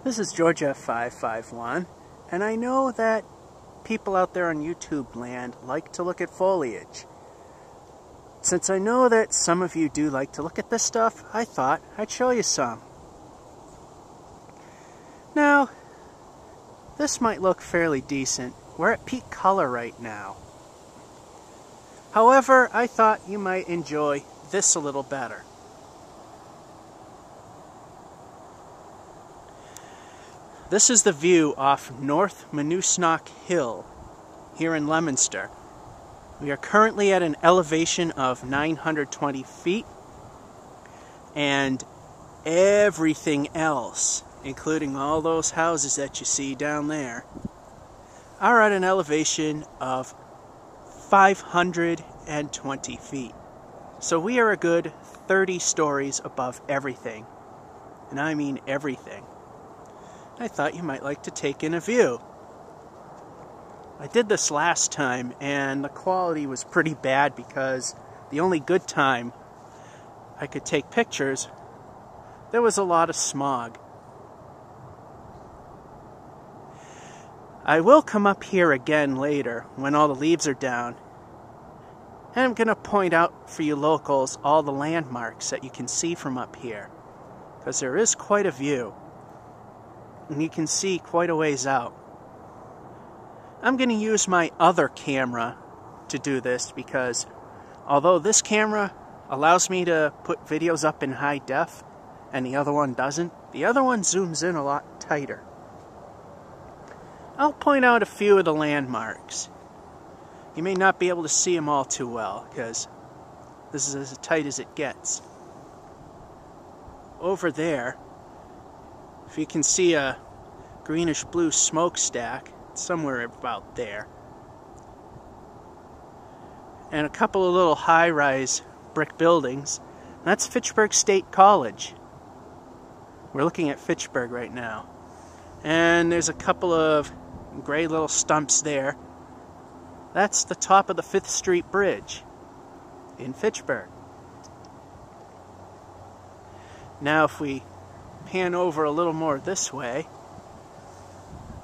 This is Georgia 551, and I know that people out there on YouTube land like to look at foliage. Since I know that some of you do like to look at this stuff, I thought I'd show you some. Now, this might look fairly decent. We're at peak color right now. However, I thought you might enjoy this a little better. This is the view off North Manoosnoc Hill here in Leominster. We are currently at an elevation of 920 feet, and everything else, including all those houses that you see down there, are at an elevation of 520 feet. So we are a good 30 stories above everything, and I mean everything. I thought you might like to take in a view. I did this last time and the quality was pretty bad because the only good time I could take pictures, there was a lot of smog. I will come up here again later when all the leaves are down, and I'm going to point out for you locals all the landmarks that you can see from up here, because there is quite a view. And you can see quite a ways out. I'm going to use my other camera to do this because although this camera allows me to put videos up in high def and the other one doesn't, the other one zooms in a lot tighter. I'll point out a few of the landmarks. You may not be able to see them all too well because this is as tight as it gets. Over there, if you can see a greenish blue smokestack, somewhere about there, and a couple of little high-rise brick buildings, that's Fitchburg State College. We're looking at Fitchburg right now. And there's a couple of gray little stumps there. That's the top of the 5th Street Bridge in Fitchburg. Now if we pan over a little more this way,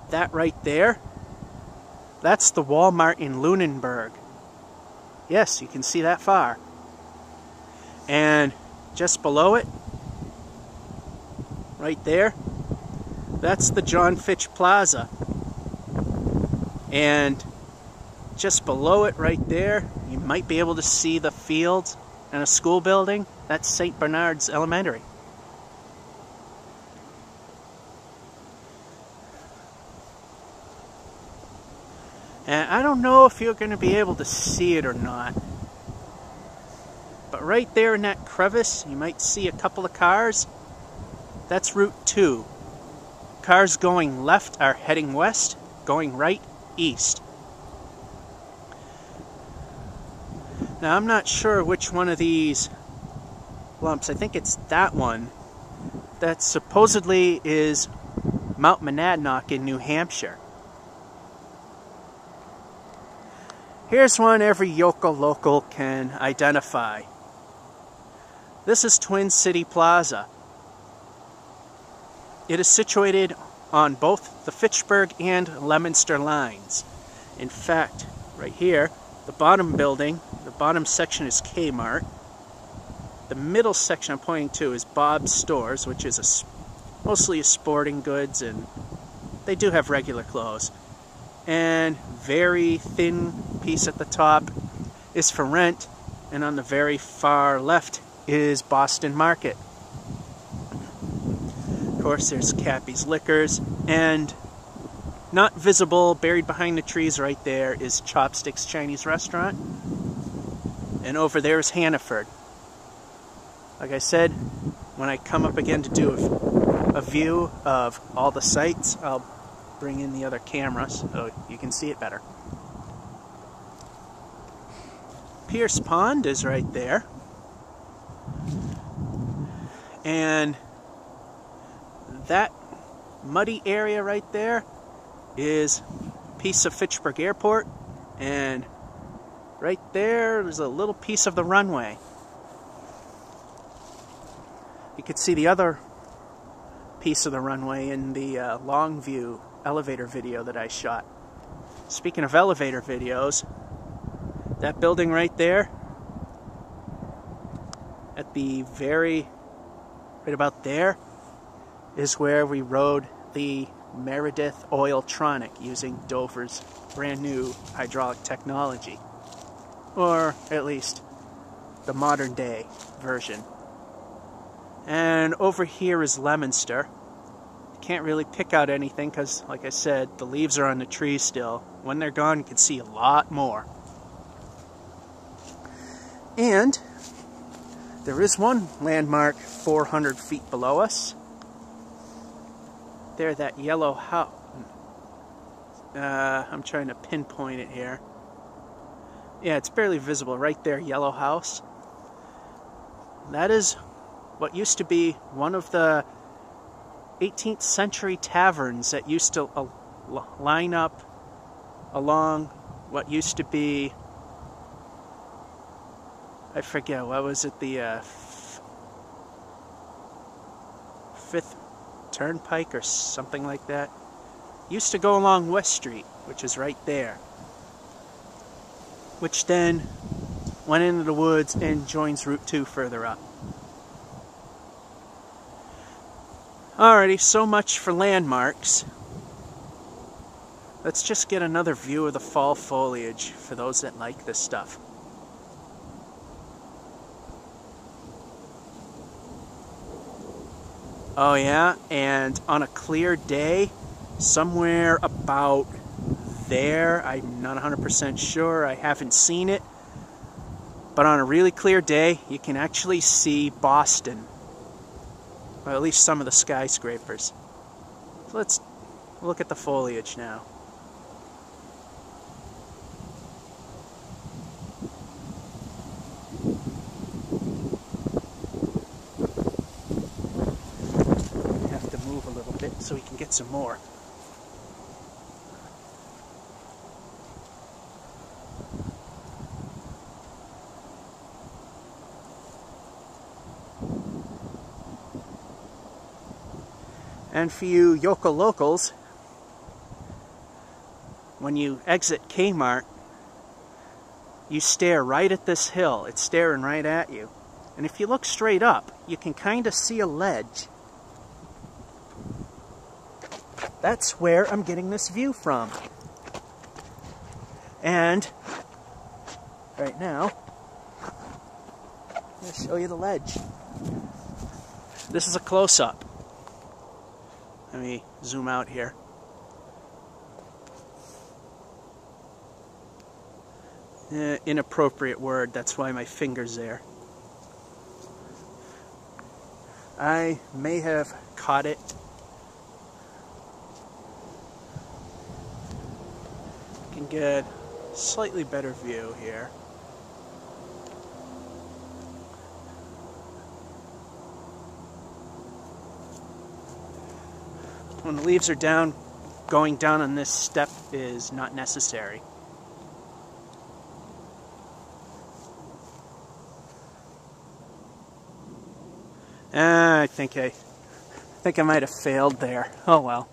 that right there, that's the Walmart in Lunenburg. Yes, you can see that far. And just below it, right there, that's the John Fitch Plaza. And just below it right there, you might be able to see the fields and a school building. That's St. Bernard's Elementary. And I don't know if you're going to be able to see it or not. But right there in that crevice, you might see a couple of cars. That's Route 2. Cars going left are heading west, going right, east. Now I'm not sure which one of these lumps, I think it's that one, that supposedly is Mount Monadnock in New Hampshire. Here's one every local can identify. This is Twin City Plaza. It is situated on both the Fitchburg and Leominster lines. In fact, right here, the bottom building, the bottom section is Kmart. The middle section I'm pointing to is Bob's Stores, which is mostly sporting goods, and they do have regular clothes. And very thin piece at the top is for rent, and on the very far left is Boston Market. Of course, there's Cappy's Liquors, and not visible, buried behind the trees right there, is Chopsticks Chinese Restaurant, and over there is Hannaford. Like I said, when I come up again to do a view of all the sites, I'll bring in the other cameras so you can see it better. Pierce Pond is right there. And that muddy area right there is a piece of Fitchburg Airport, and right there's a little piece of the runway. You could see the other piece of the runway in the long view elevator video that I shot. Speaking of elevator videos, that building right there, at the right about there, is where we rode the Meredith Oiltronic using Dover's brand new hydraulic technology. Or at least the modern day version. And over here is Leominster. Can't really pick out anything because, like I said, the leaves are on the trees still. When they're gone, you can see a lot more. And there is one landmark 400 feet below us. There, that yellow house. I'm trying to pinpoint it here. Yeah, it's barely visible. Right there, yellow house. That is what used to be one of the 18th century taverns that used to line up along what used to be, I forget, what was it, the Fifth Turnpike or something like that. Used to go along West Street, which is right there, which then went into the woods and joins Route 2 further up. Alrighty, so much for landmarks. Let's just get another view of the fall foliage for those that like this stuff. Oh yeah, and on a clear day, somewhere about there, I'm not 100% sure, I haven't seen it, but on a really clear day, you can actually see Boston. Or at least some of the skyscrapers. So let's look at the foliage now. We have to move a little bit so we can get some more. And for you Yoka locals, when you exit Kmart, you stare right at this hill. It's staring right at you. And if you look straight up, you can kind of see a ledge. That's where I'm getting this view from. And right now, I'm going to show you the ledge. This is a close-up. Let me zoom out here. Inappropriate word, that's why my finger's there. I may have caught it. You can get a slightly better view here. When the leaves are down, going down on this step is not necessary. I think I might have failed there. Oh well.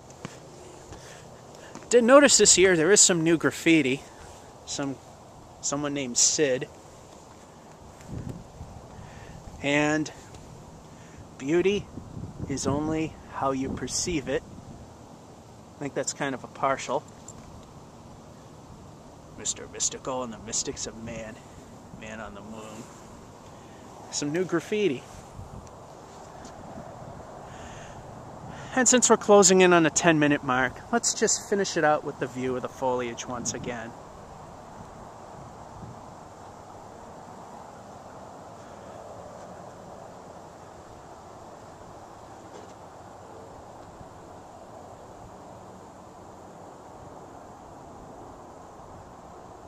Did notice this year there is some new graffiti. Someone named Sid. And beauty is only how you perceive it. I think that's kind of a partial. Mr. Mystical and the Mystics of Man. Man on the Moon. Some new graffiti. And since we're closing in on the 10-minute mark, let's just finish it out with the view of the foliage once again.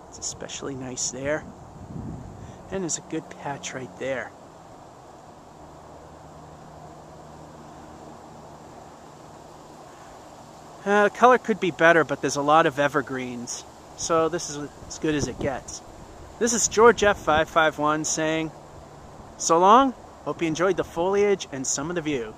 It's especially nice there. And there's a good patch right there. The color could be better, but there's a lot of evergreens, so this is as good as it gets. This is George F551 saying, so long, hope you enjoyed the foliage and some of the view.